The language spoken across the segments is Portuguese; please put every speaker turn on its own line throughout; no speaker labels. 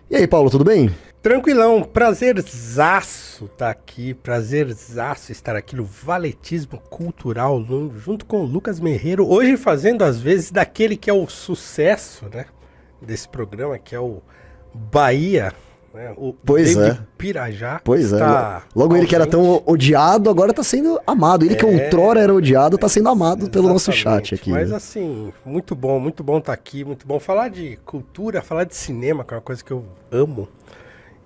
E aí, Paulo, tudo bem?
Tranquilão, prazerzaço tá aqui, prazerzaço estar aqui no Valetismo Cultural junto com o Lucas Merreiro, hoje fazendo às vezes daquele que é o sucesso, né, desse programa, que é o Bahia, né, o
Pois
David
é.
Pirajá.
Pois é.
está
Logo ele que era
ausente.
tão odiado, agora tá sendo amado. Ele que outrora era odiado, tá sendo amado pelo nosso
Exatamente,
chat aqui.
Mas
né?
assim, muito bom tá aqui, muito bom falar de cultura, falar de cinema, que é uma coisa que eu amo.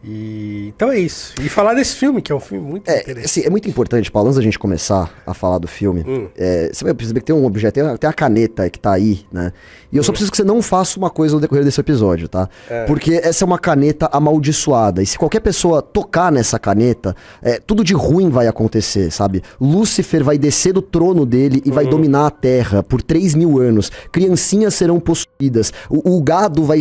Então é isso. E falar desse filme, que é um filme muito interessante.
Assim, é muito importante, Paulo, antes da gente começar a falar do filme, você vai perceber que tem um objeto, tem a caneta que tá aí, né? E eu só preciso que você não faça uma coisa no decorrer desse episódio, tá? Porque essa é uma caneta amaldiçoada. E se qualquer pessoa tocar nessa caneta, tudo de ruim vai acontecer, sabe? Lúcifer vai descer do trono dele e vai dominar a Terra por 3.000 anos. Criancinhas serão possuídas. O gado vai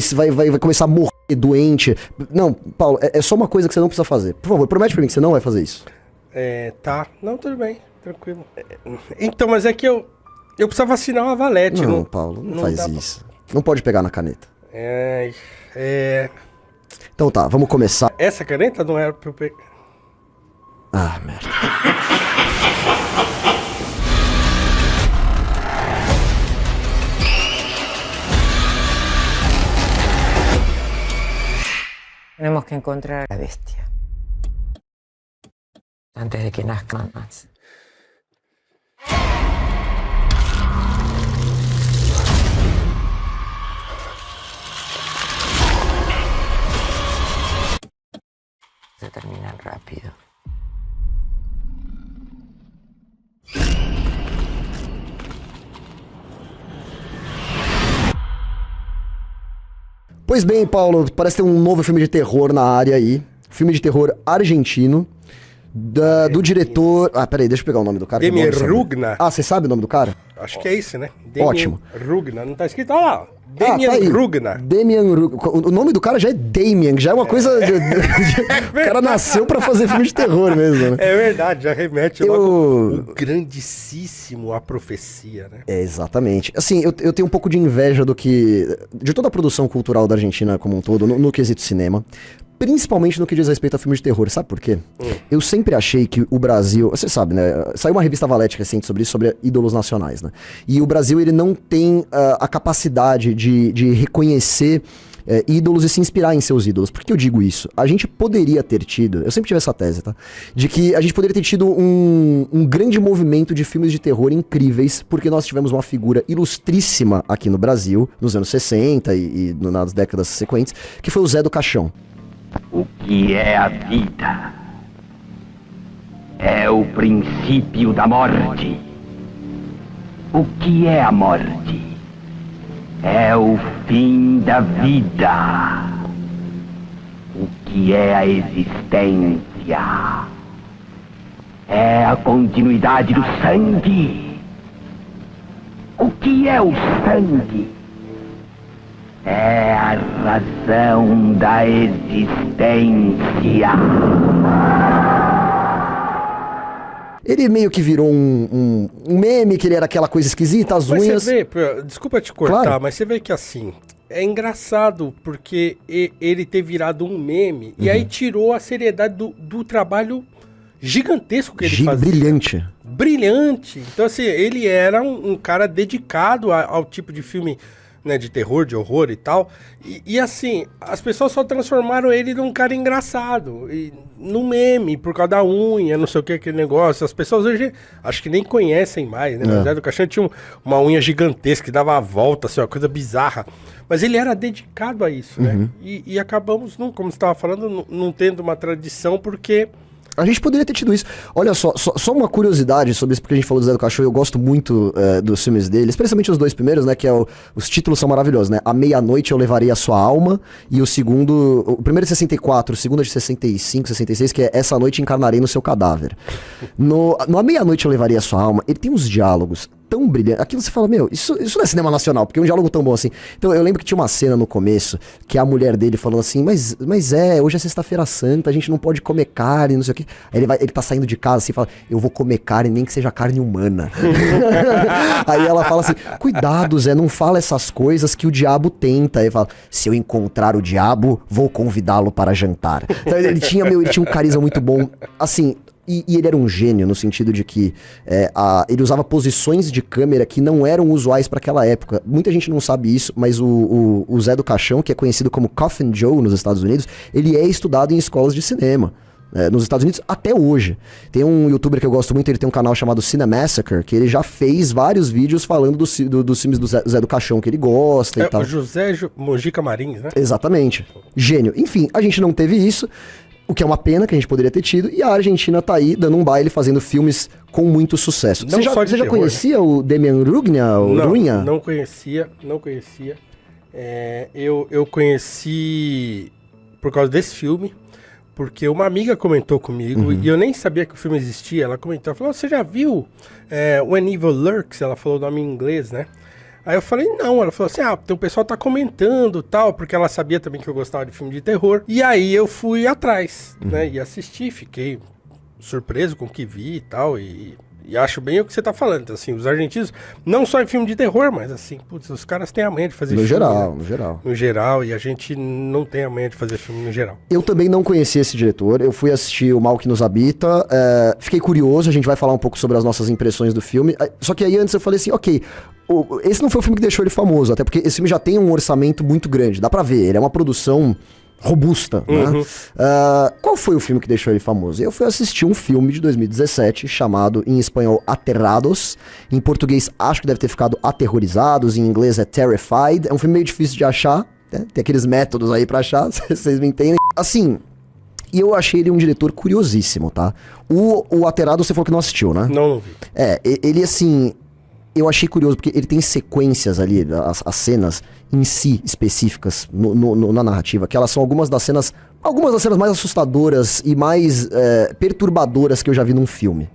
começar a morrer doente. Não, Paulo, é só uma coisa que você não precisa fazer. Por favor, promete pra mim que você não vai fazer isso.
Tá. Não, tudo bem, tranquilo. Então, mas é que eu precisava assinar uma valete.
Não, Paulo, não faz
dá
isso. Não pode pegar na caneta.
pra-
Então tá, vamos começar.
Essa caneta não era pra eu pegar.
Ah, merda.
Tenemos que encontrar a la bestia antes de que nazcan más. Se terminan rápido.
Pois bem, Paulo, parece ter um novo filme de terror na área aí. Filme de terror argentino. Do diretor. Ah, peraí, deixa eu pegar o nome do cara.
Demian
que eu não lembro.
Rugna.
Ah, você sabe o nome do cara?
Acho que é esse, né?
Ótimo.
Rugna. Não tá escrito? Olha lá. Demian
tá aí.
Rugna.
Demian Rugna. O nome do cara já é Damien, que já é uma coisa. O cara nasceu pra fazer filme de terror mesmo, né?
É verdade, já remete
Eu-
logo o grandíssimo A Profecia, né?
Exatamente. Assim, eu tenho um pouco de inveja de toda a produção cultural da Argentina como um todo, no quesito cinema. Principalmente no que diz respeito a filmes de terror. Sabe por quê? Eu sempre achei que o Brasil... Você sabe, né? Saiu uma revista Valete recente sobre isso, sobre ídolos nacionais, né? E o Brasil, ele não tem a capacidade de reconhecer ídolos e se inspirar em seus ídolos. Por que eu digo isso? A gente poderia ter tido... Eu sempre tive essa tese, tá? De que a gente poderia ter tido um grande movimento de filmes de terror incríveis, porque nós tivemos uma figura ilustríssima aqui no Brasil, nos anos 60 e nas décadas sequentes, que foi o Zé do Caixão.
O que é a vida? É o princípio da morte. O que é a morte? É o fim da vida. O que é a existência? É a continuidade do sangue. O que é o sangue? É a razão da existência.
Ele meio que virou um meme, que ele era aquela coisa esquisita, as
Mas
unhas...
você vê, desculpa te cortar,
Claro.
mas você vê que assim, é engraçado porque ele ter virado um meme e aí tirou a seriedade do trabalho gigantesco que ele fazia.
Brilhante.
Brilhante. Então assim, ele era um cara dedicado ao tipo de filme, né, de terror, de horror e tal. E assim, as pessoas só transformaram ele num cara engraçado. Num meme, por causa da unha, não sei o que, aquele negócio. As pessoas hoje acho que nem conhecem mais, né? Mas Zé do Caixão tinha uma unha gigantesca que dava a volta, assim, uma coisa bizarra. Mas ele era dedicado a isso, né? E acabamos, como você estava falando, não tendo uma tradição, porque...
A gente poderia ter tido isso. Olha só uma curiosidade sobre isso, porque a gente falou do Zé do Caixão, eu gosto muito dos filmes dele, especialmente os dois primeiros, né, que os títulos são maravilhosos, né? A Meia-Noite Eu Levarei a Sua Alma, e o primeiro é de 64, o segundo é de 65, 66, que é Essa Noite Encarnarei no Seu Cadáver. No A Meia-Noite Eu Levarei a Sua Alma, ele tem uns diálogos tão brilhante. Aquilo você fala, meu, isso não é cinema nacional, porque é um diálogo tão bom assim. Então eu lembro que tinha uma cena no começo, que a mulher dele falando assim, mas hoje é sexta-feira santa, a gente não pode comer carne, não sei o quê. Aí ele tá saindo de casa assim e fala, eu vou comer carne, nem que seja carne humana. Aí ela fala assim, cuidado, Zé, não fala essas coisas que o diabo tenta. Aí ele fala, se eu encontrar o diabo, vou convidá-lo para jantar. Então ele tinha um carisma muito bom, assim. E ele era um gênio no sentido de que ele usava posições de câmera que não eram usuais para aquela época. Muita gente não sabe isso, mas o Zé do Caixão, que é conhecido como Coffin Joe nos Estados Unidos, ele é estudado em escolas de cinema. Nos Estados Unidos até hoje. Tem um youtuber que eu gosto muito, ele tem um canal chamado Cinemassacre, que ele já fez vários vídeos falando dos filmes do Zé do Caixão que ele gosta e tal.
O José Mojica Marins, né?
Exatamente. Gênio. Enfim, a gente não teve isso. O que é uma pena que a gente poderia ter tido. E a Argentina tá aí dando um baile, fazendo filmes com muito sucesso. Você já conhecia, né? O Demian Rugna?
Não conhecia. Eu conheci por causa desse filme, porque uma amiga comentou comigo, e eu nem sabia que o filme existia. Ela comentou, ela falou, você já viu When Evil Lurks? Ela falou o nome em inglês, né? Aí eu falei, não. Ela falou assim, tem um pessoal tá comentando tal, porque ela sabia também que eu gostava de filme de terror. E aí eu fui atrás, né, e assisti, fiquei surpreso com o que vi e tal, e acho bem o que você tá falando. Então, assim, os argentinos, não só em filme de terror, mas assim, putz, os caras têm a manha de fazer filme. No geral, e a gente não tem a manha de fazer filme no geral. Eu também não conhecia esse diretor, eu fui assistir O Mal Que Nos Habita,
fiquei curioso, a gente vai falar um pouco sobre as nossas impressões do filme, só que aí antes eu falei assim, ok, esse não foi o filme que deixou ele famoso, até porque esse filme já tem um orçamento muito grande, dá pra ver, ele é uma produção robusta, né? Qual foi o filme que deixou ele famoso? Eu fui assistir um filme de 2017 chamado, em espanhol, Aterrados. Em português, acho que deve ter ficado Aterrorizados. Em inglês é Terrified. É um filme meio difícil de achar, né? Tem aqueles métodos aí pra achar, vocês me entendem. Assim, e eu achei ele um diretor curiosíssimo, tá? O Aterrados você falou que não assistiu, né?
Não vi.
Ele assim... Eu achei curioso, porque ele tem sequências ali, as cenas em si específicas na narrativa, que elas são algumas das cenas mais assustadoras e mais perturbadoras que eu já vi num filme.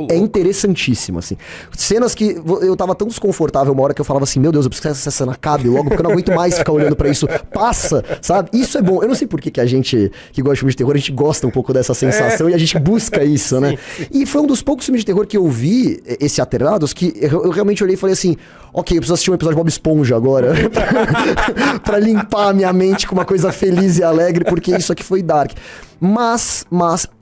É interessantíssimo, assim. Cenas que eu tava tão desconfortável uma hora que eu falava assim, meu Deus, eu preciso que essa cena acabe logo, porque eu não aguento mais ficar olhando pra isso. Passa, sabe? Isso é bom. Eu não sei por que a gente que gosta de filme de terror, a gente gosta um pouco dessa sensação e a gente busca isso, né? E foi um dos poucos filmes de terror que eu vi, esse Aterrados, que eu realmente olhei e falei assim, ok, eu preciso assistir um episódio de Bob Esponja agora, pra limpar a minha mente com uma coisa feliz e alegre, porque isso aqui foi dark. Mas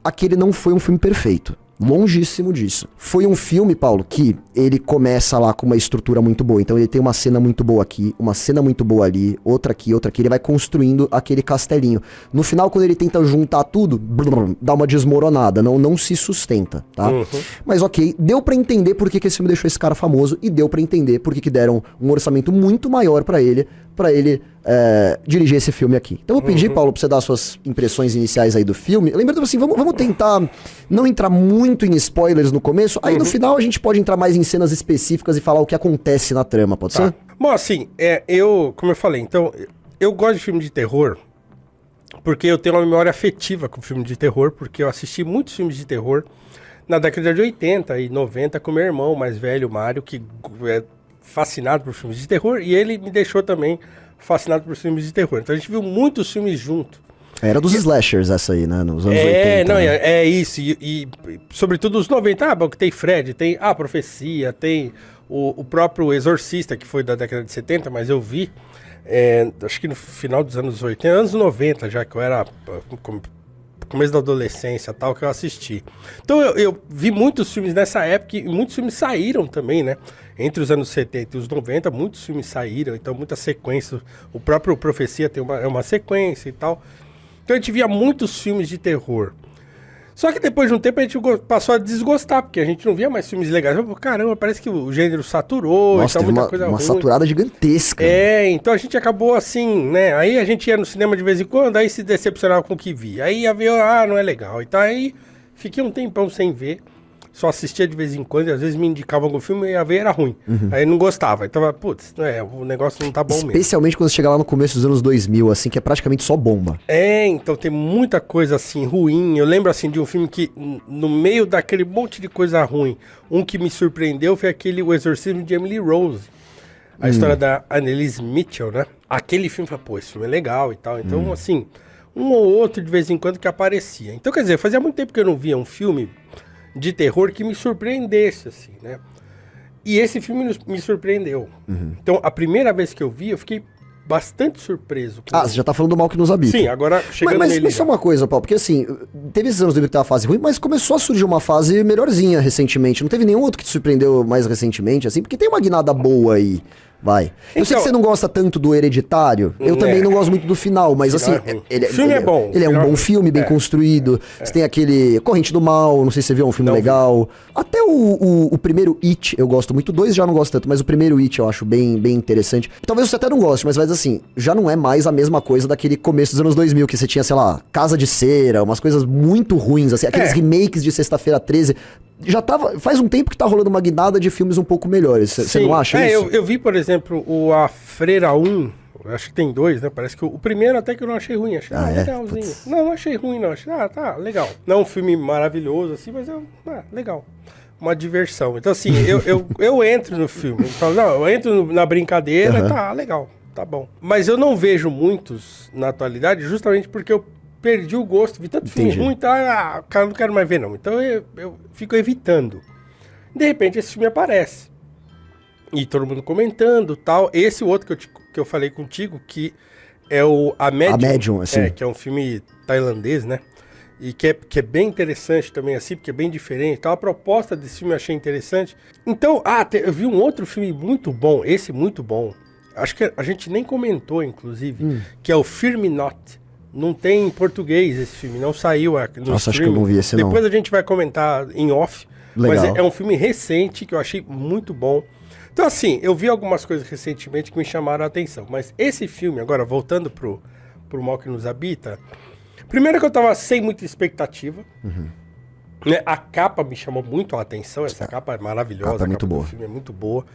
aquele não foi um filme perfeito. Longíssimo disso. Foi um filme, Paulo, que ele começa lá com uma estrutura muito boa. Então ele tem uma cena muito boa aqui, uma cena muito boa ali, outra aqui. Ele vai construindo aquele castelinho. No final, quando ele tenta juntar tudo, dá uma desmoronada. Não se sustenta, tá? Mas ok, deu pra entender por que esse filme deixou esse cara famoso. E deu pra entender por que deram um orçamento muito maior pra ele dirigir esse filme aqui. Então eu pedi, Paulo, pra você dar suas impressões iniciais aí do filme. Lembrando assim, vamos tentar não entrar muito em spoilers no começo, aí no final a gente pode entrar mais em cenas específicas e falar o que acontece na trama, pode ser?
Bom, assim, como eu falei, então, eu gosto de filme de terror porque eu tenho uma memória afetiva com filme de terror, porque eu assisti muitos filmes de terror na década de 80 e 90 com meu irmão mais velho, Mário, que é fascinado por filmes de terror, e ele me deixou também fascinado por filmes de terror. Então a gente viu muitos filmes juntos.
Era dos slashers essa aí, né? Nos anos 80.
Não,
né?
é isso. E sobretudo os 90. Bom, que tem Fred, tem A Profecia, tem o próprio Exorcista, que foi da década de 70, mas eu vi, acho que no final dos anos 80, anos 90 já, que eu era começo da adolescência tal, que eu assisti. Então eu vi muitos filmes nessa época, e muitos filmes saíram também, né? Entre os anos 70 e os 90, muitos filmes saíram, então muitas sequências. O próprio Profecia tem uma sequência e tal. Então a gente via muitos filmes de terror. Só que depois de um tempo a gente passou a desgostar, porque a gente não via mais filmes legais. Caramba, parece que o gênero saturou.
Nossa,
então
muita coisa ruim. Uma saturada gigantesca.
Então a gente acabou assim, né? Aí a gente ia no cinema de vez em quando, aí se decepcionava com o que via. Aí ia ver, não é legal. Então aí fiquei um tempão sem ver. só assistia de vez em quando, e às vezes me indicavam algum filme e ia ver, era ruim. Aí eu não gostava. Então, putz, o negócio não tá bom mesmo.
Especialmente quando você chega lá no começo dos anos 2000, assim, que é praticamente só bomba.
Então tem muita coisa assim, ruim. Eu lembro assim de um filme que, no meio daquele monte de coisa ruim, um que me surpreendeu foi aquele O Exorcismo de Emily Rose. A história da Annelise Mitchell, né? Aquele filme, pô, esse filme é legal e tal. Então, assim, um ou outro de vez em quando que aparecia. Então, quer dizer, fazia muito tempo que eu não via um filme de terror que me surpreendesse, assim, né? E esse filme me surpreendeu. Então, a primeira vez que eu vi, eu fiquei bastante surpreso.
Você já tá falando do Mal que nos habita.
Sim, agora chegando nele.
Mas só uma coisa, Paulo, porque assim, teve esses anos que teve uma fase ruim, mas começou a surgir uma fase melhorzinha recentemente. Não teve nenhum outro que te surpreendeu mais recentemente, assim, porque tem uma guinada boa aí. Vai. Eu sei que você não gosta tanto do Hereditário. Eu também não gosto muito do final, mas assim,
o filme é bom.
Ele é um bom filme, bem construído. Você tem aquele Corrente do Mal, não sei se você viu, é um filme legal. Até o primeiro It eu gosto muito. O 2 já não gosto tanto, mas o primeiro It eu acho bem interessante. Talvez você até não goste, mas assim, já não é mais a mesma coisa daquele começo dos anos 2000, que você tinha, sei lá, Casa de Cera, umas coisas muito ruins, assim, aqueles remakes de Sexta-feira 13. Já tava. Faz um tempo que tá rolando uma guinada de filmes um pouco melhores. Você não acha isso?
Eu vi, por exemplo, A Freira 1. Acho que tem 2, né? Parece que o primeiro até que eu não achei ruim. Achei legalzinho.
Putz.
Não achei ruim, não. Achei, tá, legal. Não é um filme maravilhoso, assim, mas legal. Uma diversão. Então, assim, eu entro no filme. Eu falo, não, eu entro na brincadeira, tá, legal, tá bom. Mas eu não vejo muitos na atualidade, justamente porque eu perdi o gosto, vi tanto filme ruim, tá, cara, não quero mais ver não. Então eu fico evitando. De repente esse filme aparece. E todo mundo comentando, tal. Esse outro que eu falei contigo, que é A Medium.
A Medium, assim.
Que é um filme tailandês, né? E que é bem interessante também, assim, porque é bem diferente. Então a proposta desse filme eu achei interessante. Então, eu vi um outro filme muito bom, esse muito bom. Acho que a gente nem comentou, inclusive, que é o Fear Me Not. Não tem em português esse filme, não saiu aqui no
Nossa, acho que eu não vi esse não.
Depois a gente vai comentar em off.
Legal.
Mas é um filme recente que eu achei muito bom. Então assim, eu vi algumas coisas recentemente que me chamaram a atenção. Mas esse filme, agora voltando pro Mal que nos habita... Primeiro que eu tava sem muita expectativa. Né? A capa me chamou muito a atenção. Essa capa é maravilhosa.
A capa é muito boa.
Do filme é muito boa.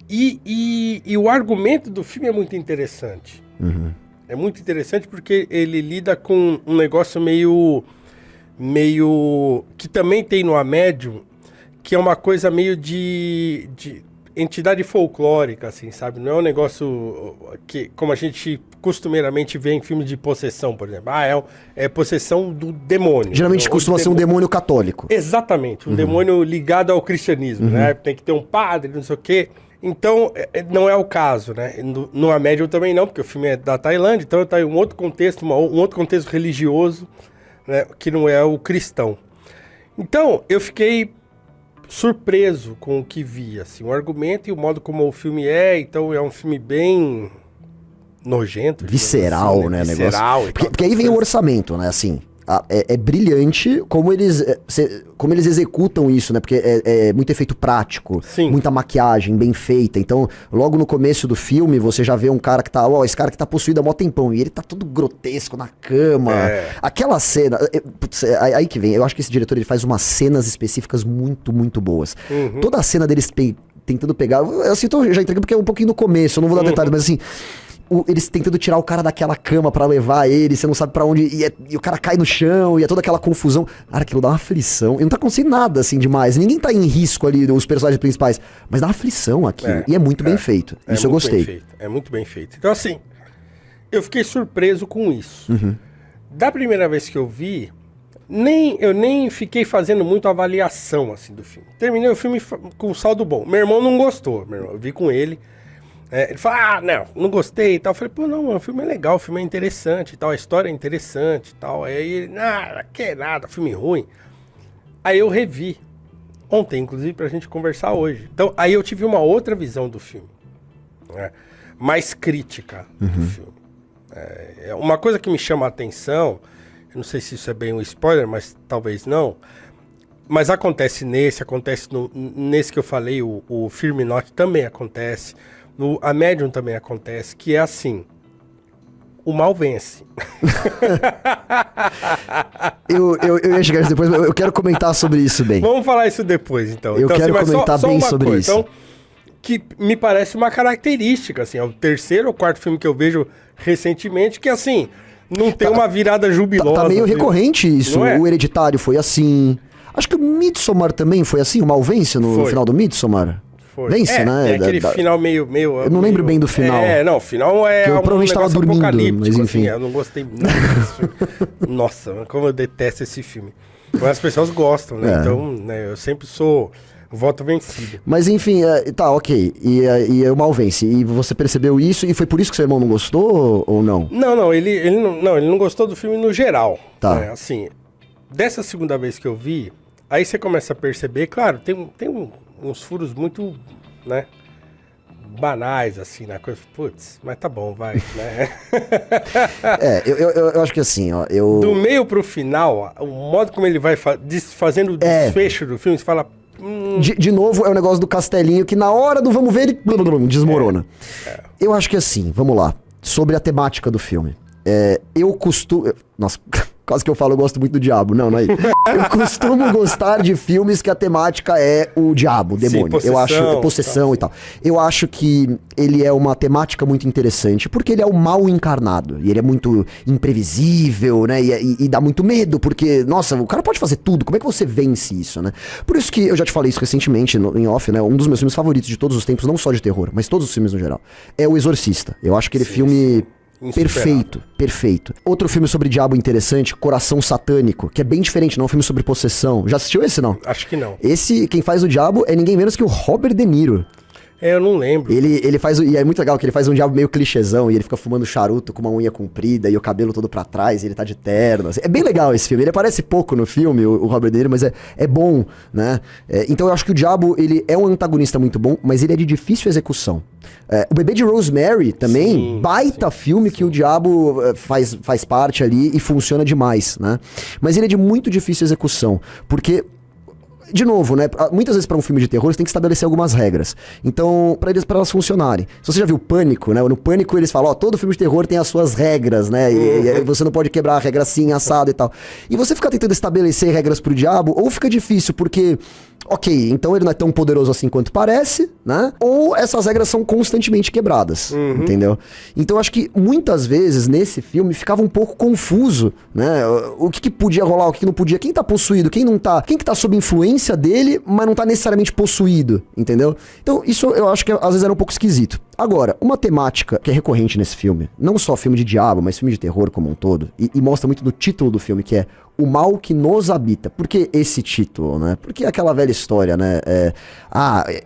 E o argumento do filme é muito interessante. É muito interessante porque ele lida com um negócio meio que também tem no A Medium, que é uma coisa meio de entidade folclórica, assim, sabe? Não é um negócio que, como a gente costumeiramente vê em filmes de possessão, por exemplo. É possessão do demônio.
Geralmente costuma ser um demônio católico.
Exatamente, um demônio ligado ao cristianismo, né? Tem que ter um padre, não sei o quê. Então, não é o caso, né? No A Medium também não, porque o filme é da Tailândia, então tá em um outro contexto, um outro contexto religioso, né? Que não é o cristão. Então, eu fiquei surpreso com o que vi, assim, o argumento e o modo como o filme é. Então, é um filme bem nojento.
Visceral, assim, né?
Visceral.
Negócio. Porque aí vem o orçamento, né? Assim, é brilhante como eles executam isso, né? Porque é muito efeito prático,
Sim.
muita maquiagem bem feita. Então, logo no começo do filme, você já vê um cara que tá, esse cara que tá possuído há mó tempão, e ele tá todo grotesco na cama. Aquela cena, aí que vem, eu acho que esse diretor ele faz umas cenas específicas muito, muito boas. Toda a cena deles tentando pegar, assim, tô já entregando porque é um pouquinho no começo, eu não vou dar detalhes, mas assim... Eles tentando tirar o cara daquela cama pra levar ele, você não sabe pra onde, e o cara cai no chão, e é toda aquela confusão. Cara, aquilo dá uma aflição, e não tá acontecendo nada assim demais, ninguém tá em risco ali, os personagens principais, mas dá uma aflição aqui, e é muito bem feito, isso eu gostei.
É muito bem feito. Então assim, eu fiquei surpreso com isso. Da primeira vez que eu vi, eu nem fiquei fazendo muito avaliação assim do filme. Terminei o filme com um saldo bom. Meu irmão não gostou, eu vi com ele. Ele fala, não gostei e tal. Eu falei, pô, não, o filme é legal, o filme é interessante e tal, a história é interessante e tal. Aí ele, que é nada, filme ruim. Aí eu revi, ontem, inclusive, pra gente conversar hoje. Então, aí eu tive uma outra visão do filme, né? Mais crítica do filme. Uma coisa que me chama a atenção, eu não sei se isso é bem um spoiler, mas talvez não, mas acontece nesse que eu falei, o Fear Me Not também acontece. A Medium também acontece, que é assim, o mal vence.
Eu ia chegar nisso depois, mas eu quero comentar sobre isso bem.
Vamos falar isso depois, então.
Eu quero
mas
comentar bem
uma
sobre isso.
Então, que me parece uma característica, assim, é o terceiro ou quarto filme que eu vejo recentemente, que, assim, não tem uma virada jubilosa.
Tá meio
assim.
recorrente isso.
Não é?
O Hereditário foi assim. Acho que o Midsommar também foi assim. O mal vence no
Foi.
final do Midsommar.
Foi.
Vence, né?
É aquele final meio...
Eu não lembro bem do final.
Não, o final é
Eu provavelmente tava
negócio
dormindo,
apocalíptico,
mas enfim.
assim, eu não gostei nada desse filme. Nossa, como eu detesto esse filme. Mas as pessoas gostam, né?
É.
Então, né, eu sempre sou voto vencido.
Mas enfim, tá, ok. E o mal vence. E você percebeu isso? E foi por isso que seu irmão não gostou ou não?
Não, ele não gostou do filme no geral.
Tá.
Né? Assim, dessa segunda vez que eu vi, aí você começa a perceber, claro, tem uns furos muito, né, banais, assim, na coisa. Putz, mas tá bom, vai, né?
Eu acho que assim, ó,
Do meio pro final, o modo como ele vai fazendo o desfecho do filme, você fala...
De novo, é o negócio do castelinho que na hora do vamos ver ele desmorona. Eu acho que assim, vamos lá. Sobre a temática do filme. Eu costumo... Nossa, quase que eu falo, eu gosto muito do diabo. Não é. Eu costumo gostar de filmes que a temática é o diabo, o demônio.
Sim,
eu acho possessão
tá.
e tal. Eu acho que ele é uma temática muito interessante, porque ele é o mal encarnado. E ele é muito imprevisível, né? E dá muito medo, porque, nossa, o cara pode fazer tudo. Como é que você vence isso, né? Por isso que eu já te falei isso recentemente em off, né? Um dos meus filmes favoritos de todos os tempos, não só de terror, mas todos os filmes no geral, é O Exorcista. Eu acho que ele é filme... Perfeito. Outro filme sobre diabo interessante, Coração Satânico, que é bem diferente, não é um filme sobre possessão. Já assistiu esse, não?
Acho que não.
Esse, quem faz o diabo é ninguém menos que o Robert De Niro.
Eu não lembro.
Ele faz, e é muito legal que ele faz um diabo meio clichêzão, e ele fica fumando charuto com uma unha comprida e o cabelo todo pra trás, e ele tá de terno. Assim. É bem legal esse filme. Ele aparece pouco no filme, o Robert De Niro, mas é bom, né? Então eu acho que o diabo, ele é um antagonista muito bom, mas ele é de difícil execução. O Bebê de Rosemary também, baita filme que o diabo faz parte ali e funciona demais, né? Mas ele é de muito difícil execução, porque... De novo, né? Muitas vezes pra um filme de terror você tem que estabelecer algumas regras. Então, pra elas funcionarem. Se você já viu Pânico, né? No Pânico eles falam, todo filme de terror tem as suas regras, né? E você não pode quebrar a regra assim, assado e tal. E você ficar tentando estabelecer regras pro diabo, ou fica difícil, porque... Ok, então ele não é tão poderoso assim quanto parece, né? Ou essas regras são constantemente quebradas, entendeu? Então eu acho que muitas vezes nesse filme ficava um pouco confuso, né? O que podia rolar, o que não podia, quem tá possuído, quem não tá, quem que tá sob influência dele, mas não tá necessariamente possuído, entendeu? Então isso eu acho que às vezes era um pouco esquisito. Agora, uma temática que é recorrente nesse filme, não só filme de diabo, mas filme de terror como um todo, e mostra muito no título do filme, que é O Mal que Nos Habita. Por que esse título, né? Porque é aquela velha história, né?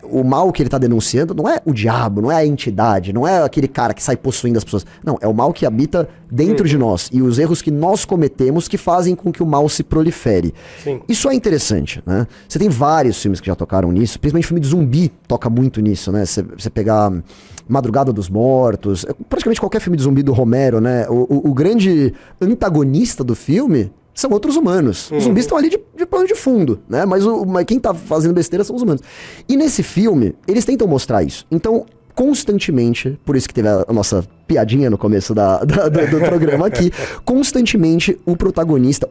O mal que ele tá denunciando não é o diabo, não é a entidade, não é aquele cara que sai possuindo as pessoas. Não, é o mal que habita dentro de nós. E os erros que nós cometemos que fazem com que o mal se prolifere.
Sim.
Isso é interessante, né? Você tem vários filmes que já tocaram nisso, principalmente filme de zumbi toca muito nisso, né? Você pegar... Madrugada dos Mortos, praticamente qualquer filme de zumbi do Romero, né? O grande antagonista do filme são outros humanos. Os zumbis estão ali de plano de fundo, né? Mas quem tá fazendo besteira são os humanos. E nesse filme, eles tentam mostrar isso. Então, constantemente, por isso que teve a nossa piadinha no começo do programa aqui, constantemente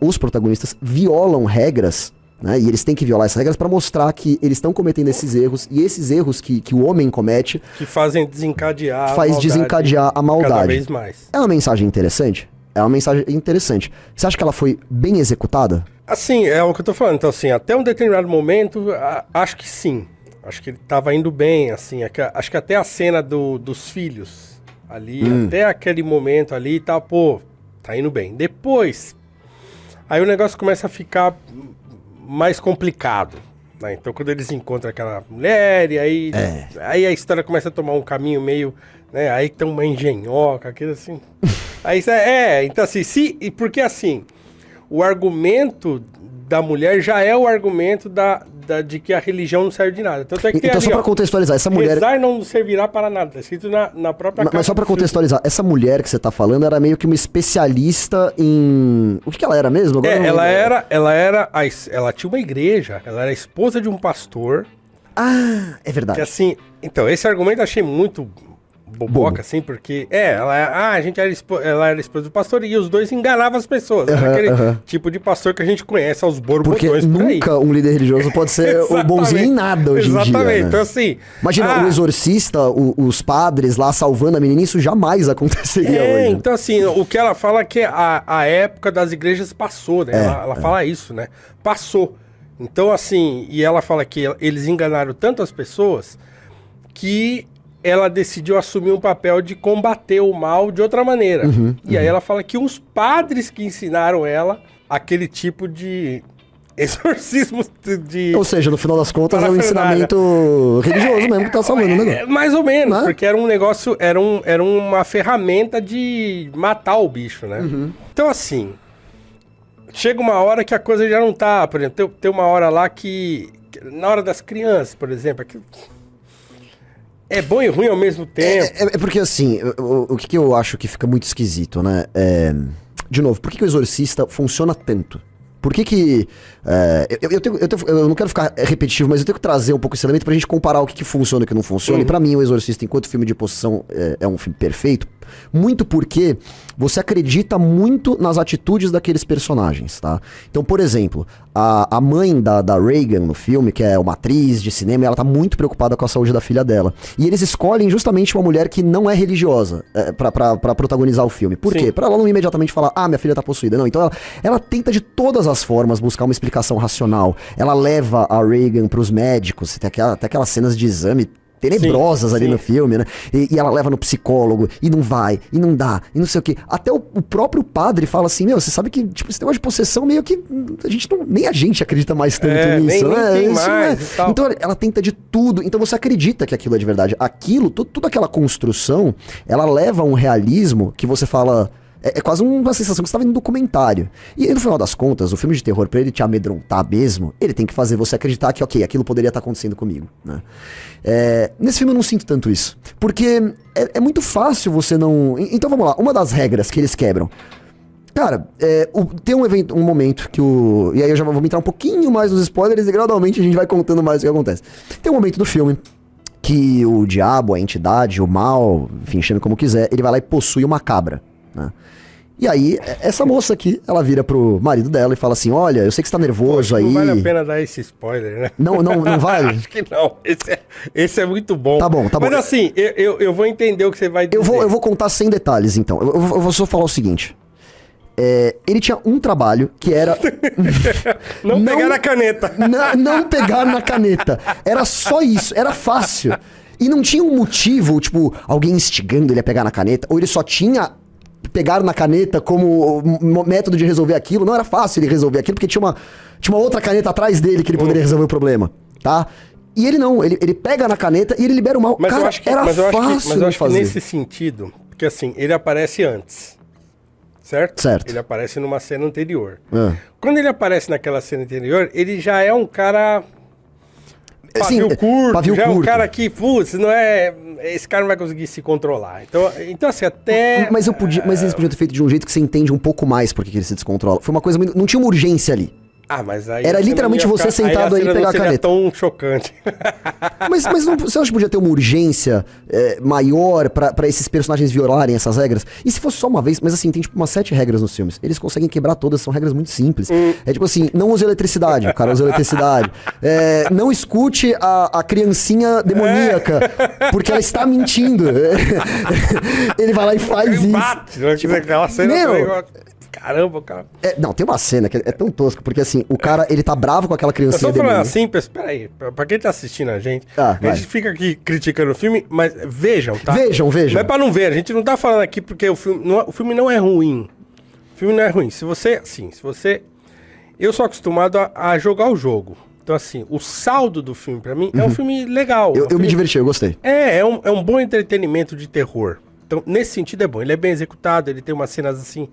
os protagonistas violam regras, né? E eles têm que violar essas regras para mostrar que eles estão cometendo esses erros, e esses erros que o homem comete
que fazem desencadear
a maldade
cada vez mais.
É uma mensagem interessante? É uma mensagem interessante. Você acha que ela foi bem executada?
Assim, é o que eu tô falando. Então, assim, até um determinado momento, acho que sim. Acho que ele tava indo bem, assim. Acho que até a cena dos filhos ali, até aquele momento ali, tá, pô, tá indo bem. Depois, aí o negócio começa a ficar mais complicado, né? Então quando eles encontram aquela mulher e aí a história começa a tomar um caminho meio, né? Aí tem uma engenhoca, aquilo assim. Aí então assim, porque assim, o argumento da mulher já é o argumento de que a religião não serve de nada. Tanto é que
então, só pra contextualizar, essa mulher...
Rezar não servirá para nada, tá escrito na própria carta.
Mas só pra contextualizar, essa mulher que você tá falando era meio que uma especialista em... O que ela era mesmo? Agora
ela tinha uma igreja, ela era esposa de um pastor.
Ah, é verdade.
Que assim, então, esse argumento eu achei muito boboca, assim, porque... a gente era ela era esposa do pastor e os dois enganavam as pessoas. Era aquele tipo de pastor que a gente conhece aos borbotões
Porque
por aí.
nunca um líder religioso pode ser o bonzinho em nada hoje em dia.
Exatamente,
Né?
então assim...
Imagina, o exorcista, os padres lá salvando a menina, isso jamais aconteceria hoje.
Então assim, o que ela fala é que a época das igrejas passou, né? Ela fala isso, né? Passou. Então assim, e ela fala que eles enganaram tanto as pessoas que ela decidiu assumir um papel de combater o mal de outra maneira. E aí ela fala que uns padres que ensinaram ela aquele tipo de exorcismo de...
Ou seja, no final das contas é um ensinamento religioso mesmo que tá salvando o negócio.
Mais ou menos,
Né?
porque era um negócio, era uma ferramenta de matar o bicho, né? Então assim, chega uma hora que a coisa já não tá, por exemplo, tem uma hora lá que na hora das crianças, por exemplo, que é bom e ruim ao mesmo tempo.
É porque assim, o que eu acho que fica muito esquisito, né? De novo, por que o Exorcista funciona tanto? Por que eu não quero ficar repetitivo, mas eu tenho que trazer um pouco esse elemento pra gente comparar o que funciona e o que não funciona. E pra mim, o Exorcista, enquanto filme de possessão, é um filme perfeito. Muito porque você acredita muito nas atitudes daqueles personagens, tá? Então, por exemplo, a mãe da Reagan no filme, que é uma atriz de cinema, ela tá muito preocupada com a saúde da filha dela. E eles escolhem justamente uma mulher que não é religiosa pra protagonizar o filme. Por quê? Pra ela não imediatamente falar, minha filha tá possuída. Não, então ela tenta de todas as formas buscar uma explicação racional. Ela leva a Reagan pros médicos, tem até aquelas cenas de exame tenebrosas ali no filme, né? E ela leva no psicólogo, e não vai, e não dá, e não sei o quê. Até o próprio padre fala assim, você sabe que, tipo, esse negócio de possessão meio que nem a gente acredita mais tanto nisso, né?
Nem
Isso
mais, e tal.
Então ela tenta de tudo, então você acredita que aquilo é de verdade. Aquilo, toda aquela construção, ela leva a um realismo que você fala... É quase uma sensação que você tá vendo um documentário. E aí, no final das contas, o filme de terror, pra ele te amedrontar mesmo, ele tem que fazer você acreditar que, ok, aquilo poderia estar acontecendo comigo, né? Nesse filme eu não sinto tanto isso. Porque é muito fácil você não... Então vamos lá, uma das regras que eles quebram. Cara, tem um momento que o... E aí eu já vou entrar um pouquinho mais nos spoilers e gradualmente a gente vai contando mais o que acontece. Tem um momento do filme que o diabo, a entidade, o mal, enfim, chame como quiser, ele vai lá e possui uma cabra, né? E aí, essa moça aqui, ela vira pro marido dela e fala assim, olha, eu sei que você tá nervoso aí...
Não vale a pena dar esse spoiler, né?
Não vale?
Acho que não. Esse é muito bom.
Tá bom.
Mas assim, eu vou entender o que você vai dizer.
Eu vou contar sem detalhes, então. Eu vou só falar o seguinte. Ele tinha um trabalho que era...
não pegar na caneta.
Não pegar na caneta. Era só isso, era fácil. E não tinha um motivo, tipo, alguém instigando ele a pegar na caneta, ou ele só tinha... pegar na caneta como método de resolver aquilo. Não era fácil ele resolver aquilo, porque tinha uma outra caneta atrás dele que ele poderia resolver o problema, tá? E ele não, ele pega na caneta e ele libera o mal.
Mas
cara,
eu acho que,
era
mas eu
fácil
acho
de fazer.
que nesse sentido, porque assim, ele aparece antes, certo?
Certo.
Ele aparece numa cena anterior. Quando ele aparece naquela cena anterior, ele já é um cara... Pavio curto, já é um cara que, putz, não é... Esse cara não vai conseguir se controlar. Então assim, até...
Mas eles podiam ter feito de um jeito que você entende um pouco mais porque que ele se descontrola. Foi uma coisa... Não tinha uma urgência ali.
Mas aí...
Era literalmente você sentado aí e pegar a caneta.
Tão chocante.
Mas você acha que podia ter uma urgência maior pra esses personagens violarem essas regras? E se fosse só uma vez? Mas assim, tem tipo umas 7 regras nos filmes. Eles conseguem quebrar todas, são regras muito simples. É tipo assim, não use eletricidade. O cara usa eletricidade. Não escute a criancinha demoníaca, porque ela está mentindo. Ele vai lá e faz isso.
Tipo, aquela cena caramba, cara.
Não, tem uma cena que é tão tosca, porque assim, o cara, ele tá bravo com aquela criancinha
Eu tô falando
demoníaca.
assim, peraí, pra quem tá assistindo a gente
vai.
fica aqui criticando o filme, mas vejam, tá?
Vejam.
Não é pra não ver, a gente não tá falando aqui porque o filme não é ruim. O filme não é ruim. Se você... Eu sou acostumado a jogar o jogo. Então, assim, o saldo do filme, pra mim, é um filme legal.
Eu me diverti, eu gostei.
É um bom entretenimento de terror. Então, nesse sentido, é bom. Ele é bem executado, ele tem umas cenas, assim,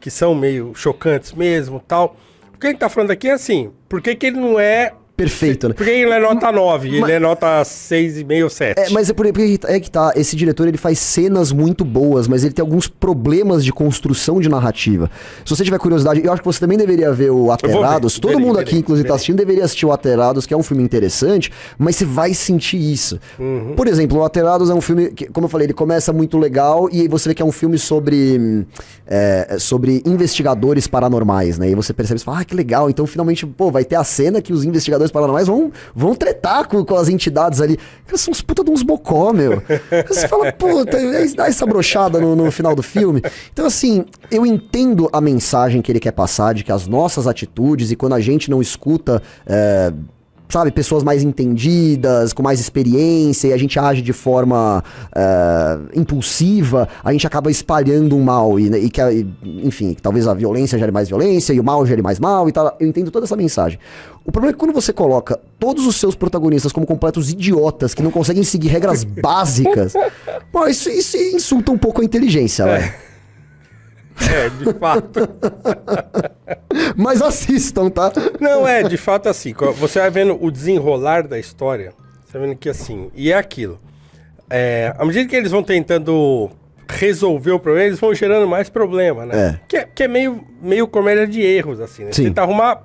que são meio chocantes mesmo, tal. O que a gente tá falando aqui é assim, por que ele não é
perfeito, né?
Porque ele é nota 9, ele é nota 6,5 ou 7.
Mas é que tá, esse diretor ele faz cenas muito boas, mas ele tem alguns problemas de construção de narrativa. Se você tiver curiosidade, eu acho que você também deveria ver o Aterados. Todo mundo aqui, inclusive, tá assistindo, deveria assistir o Aterados, que é um filme interessante, mas você vai sentir isso. Por exemplo, o Aterados é um filme que, como eu falei, ele começa muito legal e aí você vê que é um filme sobre investigadores paranormais, né? E você percebe, você fala, que legal, então finalmente, pô, vai ter a cena que os investigadores paranormais vão tretar com as entidades ali. Eles são uns puta de uns bocó, meu. Você fala, puta, dá essa brochada no final do filme. Então, assim, eu entendo a mensagem que ele quer passar, de que as nossas atitudes, e quando a gente não escuta, sabe, pessoas mais entendidas, com mais experiência, e a gente age de forma impulsiva, a gente acaba espalhando um mal, e que, enfim, talvez a violência gere mais violência, e o mal gere mais mal, e tal. Eu entendo toda essa mensagem. O problema é que quando você coloca todos os seus protagonistas como completos idiotas, que não conseguem seguir regras básicas, pô, isso insulta um pouco a inteligência, velho.
De fato.
Mas assistam, tá?
Não, de fato assim, você vai vendo o desenrolar da história, você vai vendo que assim, e é aquilo. À medida que eles vão tentando resolver o problema, eles vão gerando mais problema, né? Que é meio comédia de erros, assim, né?
Sim.
Tenta arrumar,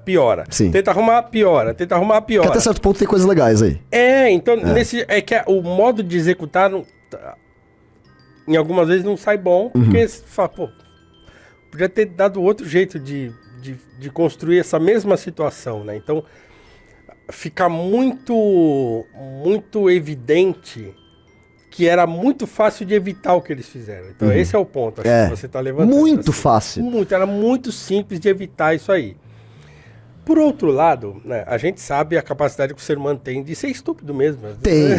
piora.
Sim.
Tenta arrumar, piora. Tenta arrumar, piora.
Que até certo ponto tem coisas legais aí.
Então, o modo de executar, em algumas vezes não sai bom, porque você fala, pô, podia ter dado outro jeito de construir essa mesma situação, né? Então, fica muito evidente que era muito fácil de evitar o que eles fizeram. Então, esse é o ponto, acho que você tá levantando.
Muito
assim.
fácil.
Era muito simples de evitar isso aí. Por outro lado, né, a gente sabe a capacidade que o ser humano tem de ser estúpido mesmo.
Tem.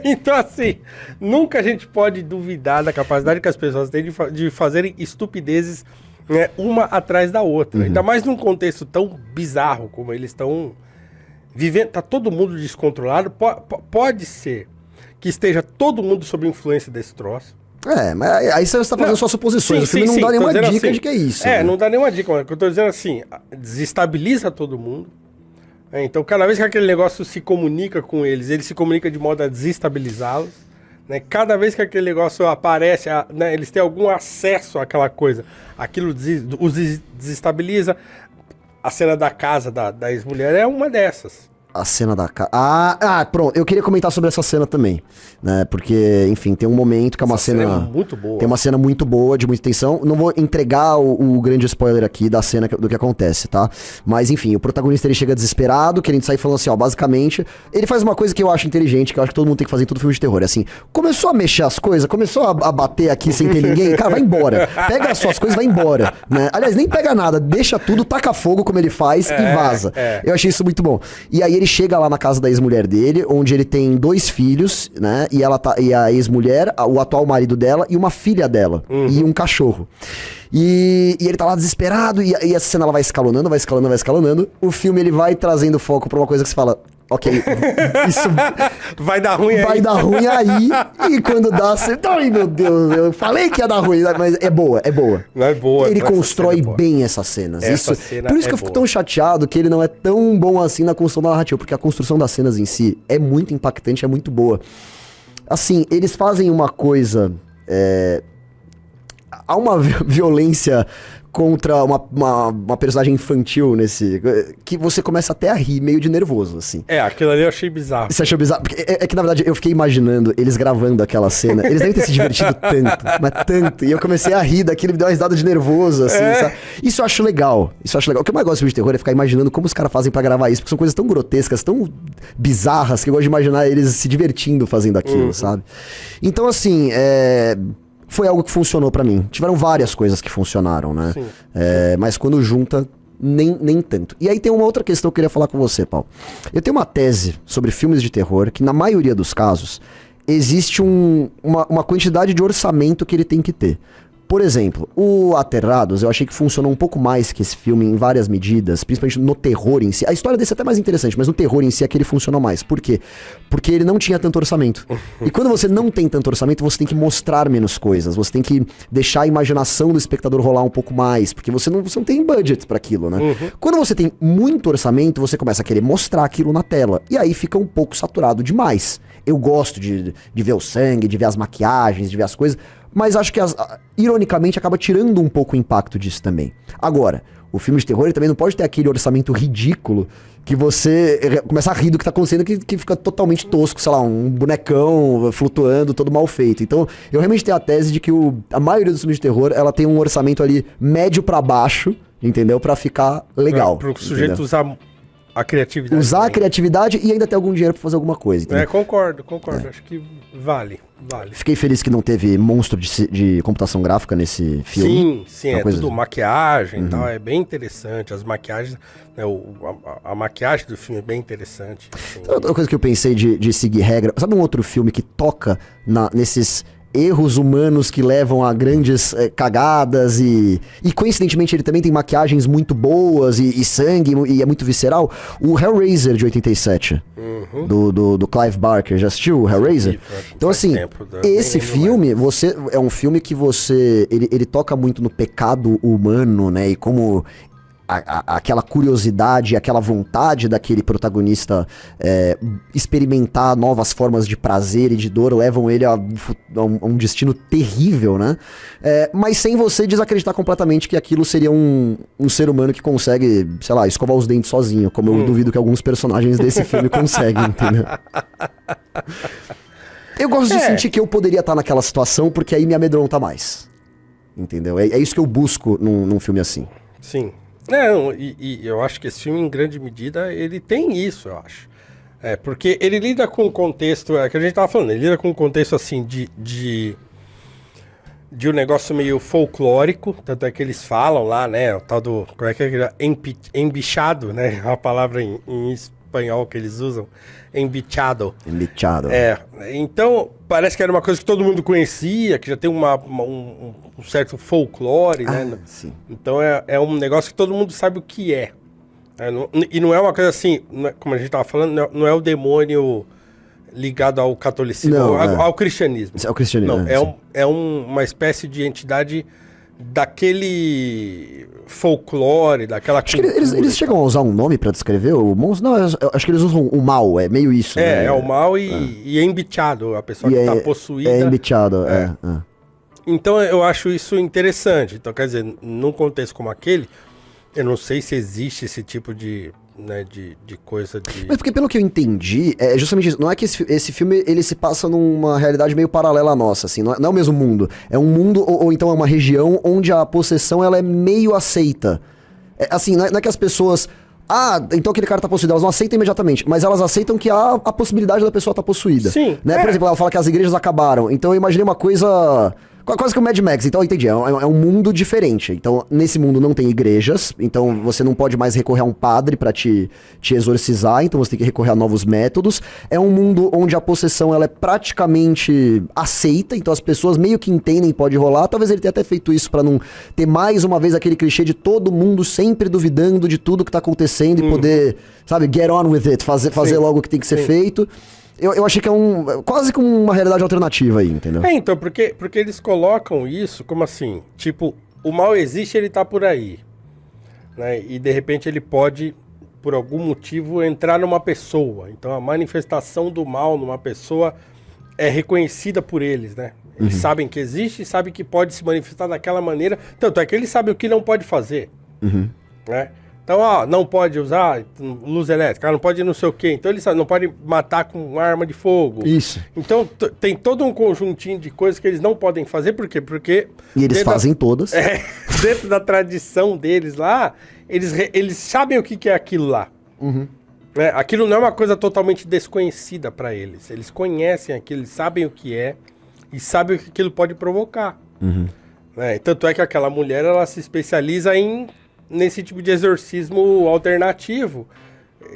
Então, assim, nunca a gente pode duvidar da capacidade que as pessoas têm de fazerem estupidezes, né, uma atrás da outra. Ainda mais num contexto tão bizarro como eles estão vivendo. Tá todo mundo descontrolado. Pode ser que esteja todo mundo sob influência desse troço.
Mas aí você está fazendo suas suposições. O filme não dá nenhuma dica de que é isso.
Né? Não dá nenhuma dica. Mas o que eu tô dizendo assim, desestabiliza todo mundo. Então, cada vez que aquele negócio se comunica com eles, ele se comunica de modo a desestabilizá-los. Né? Cada vez que aquele negócio aparece, né, eles têm algum acesso àquela coisa, aquilo os desestabiliza. A cena da casa da ex-mulher é uma dessas.
A cena da casa. Pronto. Eu queria comentar sobre essa cena também, né? Porque, enfim, tem um momento que é uma cena
é muito boa.
Tem uma cena muito boa, de muita tensão. Não vou entregar o grande spoiler aqui da cena do que acontece, tá? Mas, enfim, o protagonista ele chega desesperado, querendo sair falando assim, ó, basicamente, ele faz uma coisa que eu acho inteligente, que eu acho que todo mundo tem que fazer em todo filme de terror. É assim, começou a mexer as coisas, começou a bater aqui sem ter ninguém, cara, vai embora. Pega as suas coisas, vai embora, né? Aliás, nem pega nada, deixa tudo, taca fogo como ele faz e vaza. Eu achei isso muito bom. E aí ele chega lá na casa da ex-mulher dele, onde ele tem 2 filhos, né? E a ex-mulher, o atual marido dela, e uma filha dela. E um cachorro. E ele tá lá desesperado, e essa cena ela vai escalonando. O filme ele vai trazendo foco pra uma coisa que você fala, ok, isso
vai dar ruim
vai
aí.
dar ruim aí, e quando dá, você... Ai, meu Deus, eu falei que ia dar ruim, mas é boa.
Não é boa.
Ele constrói bem essas cenas. Por isso que eu fico tão chateado que ele não é tão bom assim na construção da narrativa, porque a construção das cenas em si é muito impactante, é muito boa. Assim, eles fazem uma coisa... Há uma violência contra uma personagem infantil nesse... que você começa até a rir, meio de nervoso, assim.
Aquilo ali eu achei bizarro.
Você achou bizarro? Porque é que, na verdade, eu fiquei imaginando eles gravando aquela cena. Eles devem ter se divertido tanto, mas tanto. E eu comecei a rir daquilo, me deu uma risada de nervoso, assim, sabe? Isso eu acho legal. O que eu mais gosto de filme de terror é ficar imaginando como os caras fazem pra gravar isso, porque são coisas tão grotescas, tão bizarras, que eu gosto de imaginar eles se divertindo fazendo aquilo, sabe? Então, assim, foi algo que funcionou pra mim. Tiveram várias coisas que funcionaram, né? Sim. Mas quando junta, nem tanto. E aí tem uma outra questão que eu queria falar com você, Paulo. Eu tenho uma tese sobre filmes de terror que, na maioria dos casos, existe uma quantidade de orçamento que ele tem que ter. Por exemplo, o Aterrados, eu achei que funcionou um pouco mais que esse filme em várias medidas, principalmente no terror em si. A história desse é até mais interessante, mas no terror em si é que ele funcionou mais. Por quê? Porque ele não tinha tanto orçamento. E quando você não tem tanto orçamento, você tem que mostrar menos coisas, você tem que deixar a imaginação do espectador rolar um pouco mais, porque você não tem budget pra aquilo, né? Quando você tem muito orçamento, você começa a querer mostrar aquilo na tela, e aí fica um pouco saturado demais. Eu gosto de ver o sangue, de ver as maquiagens, de ver as coisas, mas acho que, ironicamente, acaba tirando um pouco o impacto disso também. Agora, o filme de terror ele também não pode ter aquele orçamento ridículo que você começa a rir do que tá acontecendo, que fica totalmente tosco, sei lá, um bonecão flutuando, todo mal feito. Então, eu realmente tenho a tese de que a maioria dos filmes de terror, ela tem um orçamento ali médio pra baixo, entendeu? Pra ficar legal.
Pro sujeito usar a criatividade.
Usar a criatividade e ainda ter algum dinheiro pra fazer alguma coisa. Entendeu?
Concordo. Acho que vale.
Fiquei feliz que não teve monstro de computação gráfica nesse filme.
Sim, é tudo maquiagem e tal, é bem interessante. As maquiagens, né, a maquiagem do filme é bem interessante. Assim.
Outra coisa que eu pensei de seguir regra, sabe um outro filme que toca nesses erros humanos que levam a grandes cagadas e coincidentemente ele também tem maquiagens muito boas e sangue e é muito visceral? O Hellraiser de 87, do Clive Barker. Já assistiu o Hellraiser? Então assim, esse filme, é um filme que ele toca muito no pecado humano, né, e como aquela curiosidade, aquela vontade daquele protagonista experimentar novas formas de prazer e de dor levam ele a um destino terrível, né? Mas sem você desacreditar completamente que aquilo seria um ser humano que consegue, sei lá, escovar os dentes sozinho, como eu duvido que alguns personagens desse filme conseguem, entendeu? Eu gosto de sentir que eu poderia estar naquela situação, porque aí me amedronta mais, entendeu? É isso que eu busco num filme assim.
Sim. Não, e eu acho que esse filme, em grande medida, ele tem isso, eu acho. Porque ele lida com um contexto, que a gente tava falando, ele lida com um contexto, assim, de um negócio meio folclórico, tanto é que eles falam lá, né, o tal do, como é que é, embichado, né, a palavra em espanhol que eles usam, embichado.
Embichado.
Então, parece que era uma coisa que todo mundo conhecia, que já tem um certo folclore, né?
Sim.
Então é um negócio que todo mundo sabe o que é. E não é uma coisa assim, como a gente estava falando, não é o demônio ligado ao catolicismo, ao cristianismo.
É o cristianismo.
Não, é uma espécie de entidade daquele folclore, daquela cultura.
Eles chegam a usar um nome pra descrever o monstro? Não, eu acho que eles usam o mal, é meio isso, né?
É o mal e é embichado, a pessoa que tá possuída.
É embichado,
Então eu acho isso interessante. Então, quer dizer, num contexto como aquele, eu não sei se existe esse tipo de coisa de...
Mas porque pelo que eu entendi, é justamente isso. Não é que esse filme, ele se passa numa realidade meio paralela à nossa, assim. Não é o mesmo mundo. É um mundo, ou então é uma região onde a possessão, ela é meio aceita. Assim, não é que as pessoas... então aquele cara tá possuído. Elas não aceitam imediatamente, mas elas aceitam que há a possibilidade da pessoa estar possuída.
Sim.
Né? Por exemplo, ela fala que as igrejas acabaram. Então eu imaginei uma coisa... Quase que o Mad Max, então eu entendi, é um mundo diferente. Então, nesse mundo não tem igrejas, então você não pode mais recorrer a um padre pra te exorcizar, então você tem que recorrer a novos métodos. É um mundo onde a possessão ela é praticamente aceita, então as pessoas meio que entendem, pode rolar. Talvez ele tenha até feito isso pra não ter mais uma vez aquele clichê de todo mundo sempre duvidando de tudo que tá acontecendo e poder, sabe, get on with it, fazer logo o que tem que ser feito. Eu achei que é quase como uma realidade alternativa aí, entendeu?
Então, porque eles colocam isso como assim, tipo, o mal existe, ele tá por aí, né? E de repente ele pode, por algum motivo, entrar numa pessoa. Então a manifestação do mal numa pessoa é reconhecida por eles, né? Eles sabem que existe e sabem que pode se manifestar daquela maneira, tanto é que eles sabem o que não pode fazer, né? Então, não pode usar luz elétrica, não pode não sei o quê. Então, eles não podem matar com arma de fogo.
Isso.
Então, tem todo um conjuntinho de coisas que eles não podem fazer. Por quê? Porque...
E eles fazem todas.
Dentro da tradição deles lá, eles sabem o que é aquilo lá. Né? Aquilo não é uma coisa totalmente desconhecida para eles. Eles conhecem aquilo, eles sabem o que é e sabem o que aquilo pode provocar. Né? Tanto é que aquela mulher, ela se especializa nesse tipo de exorcismo alternativo,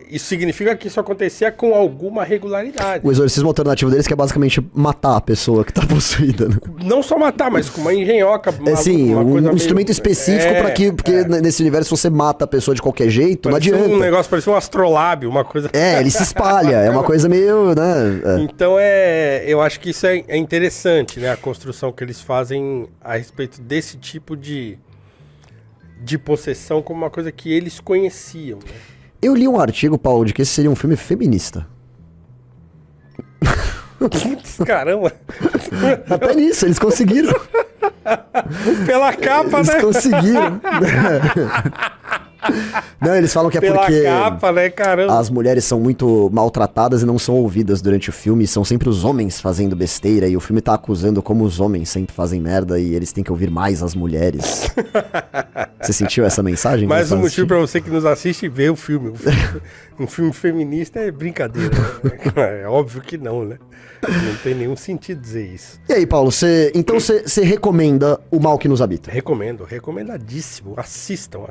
Isso significa que isso acontecia com alguma regularidade.
O exorcismo alternativo deles que é basicamente matar a pessoa que tá possuída, né?
Não só matar, mas com uma engenhoca.
Sim,
uma
um
coisa
instrumento
meio...
específico pra que... Porque nesse universo você mata a pessoa de qualquer jeito,
Parecia
não adianta.
um negócio, parecia um astrolábio, uma coisa...
Ele se espalha, é uma coisa meio, né?
Então eu acho que isso é interessante, né? A construção que eles fazem a respeito desse tipo de possessão como uma coisa que eles conheciam, né?
Eu li um artigo, Paulo, de que esse seria um filme feminista.
Caramba!
Até nisso, eles conseguiram.
Pela capa,
Eles
né?
conseguiram. Não, eles falam que é
Pela
porque
capa, né? Caramba!
as mulheres são muito maltratadas e não são ouvidas durante o filme. São sempre os homens fazendo besteira. E o filme tá acusando como os homens sempre fazem merda e eles têm que ouvir mais as mulheres. Você sentiu essa mensagem?
Mais um motivo pra você que nos assiste ver o filme. Um filme feminista é brincadeira, né? É óbvio que não, né? Não tem nenhum sentido dizer isso.
E aí, Paulo, você recomenda O Mal que Nos Habita?
Recomendo, recomendadíssimo. Assistam.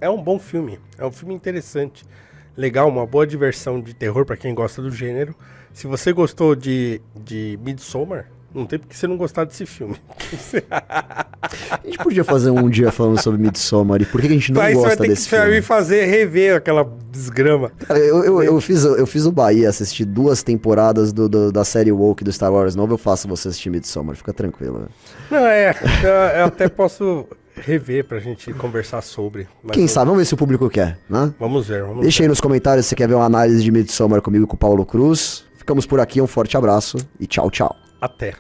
É um bom filme. É um filme interessante. Legal, uma boa diversão de terror pra quem gosta do gênero. Se você gostou de Midsommar, não tem porque você não gostar desse filme.
A gente podia fazer um dia falando sobre Midsommar e por que a gente não gosta desse
Você vai
filme.
me fazer rever aquela desgrama.
Cara, eu fiz o Bahia, assisti 2 temporadas da série Woke do Star Wars novo, eu faço você assistir Midsommar, fica tranquilo.
Não, eu até posso rever pra gente conversar sobre. Mas
Quem sabe, vamos ver se o público quer, né?
Vamos ver, vamos
Deixa aí nos comentários se você quer ver uma análise de Midsommar comigo e com o Paulo Cruz. Ficamos por aqui, um forte abraço e tchau, tchau.
Até.